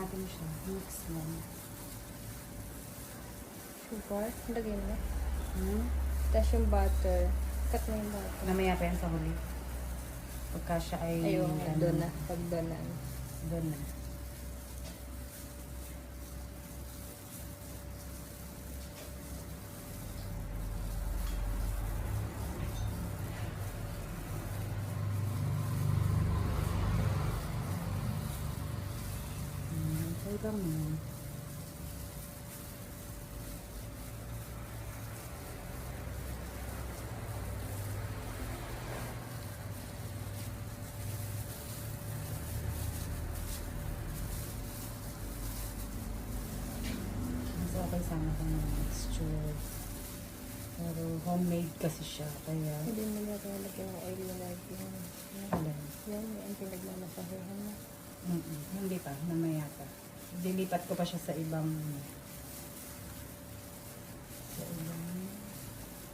natin siya. Mix lang. Sugar? Lagay mo. Hmm? Tapos yung butter. Cut mo yung butter. Namaya pa yan sa huli. Pagka siya ay... Ayun, ano, doon na. Pag doon na. Doon na. Okay lang yun. Mas okay sana kung mixture. Pero homemade kasi siya. Kaya, Hindi mo na lalagyan ng oil na lagyan. alam. Yan, yung pinagmamasahehan mo. Hindi pa. Namaya pa. Dilipat ko pa siya sa ibang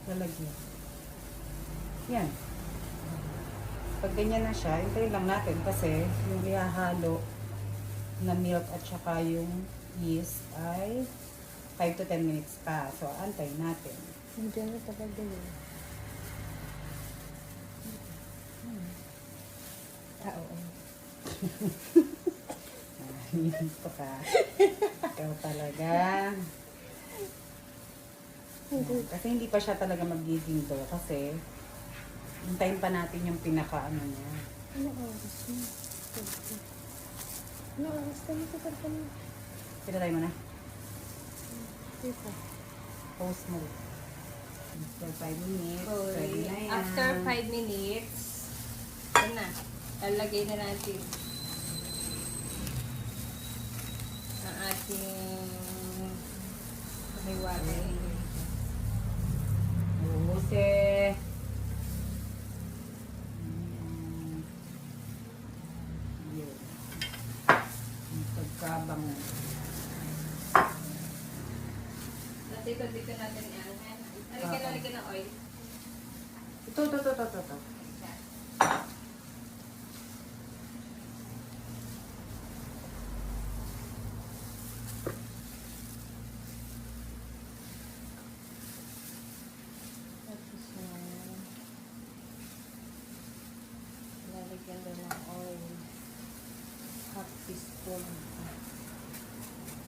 lalagyan. Yan. Pag ganyan na siya, hintayin lang natin kasi yung ihahalo na milk at saka yung yeast ay 5 to 10 minutes pa. So, antayin natin. Hindi na tagal din yun. Oo. Yun pa ka. Ikaw talaga. Kasi hindi pa siya talaga magiging dough kasi hintayin pa natin yung pinaka ano niya. Ano oras mo? Ano oras ka? Ito ka pa mo. Pinatay mo na. Ito. Post mo. After 5 minutes. Ready na yan. After 5 minutes, yan na. Lalagay na natin ang ating hiwaga. Buhuse. Yun. Yung pagkabang. Dito natin yan. Halika ng oil. Ito.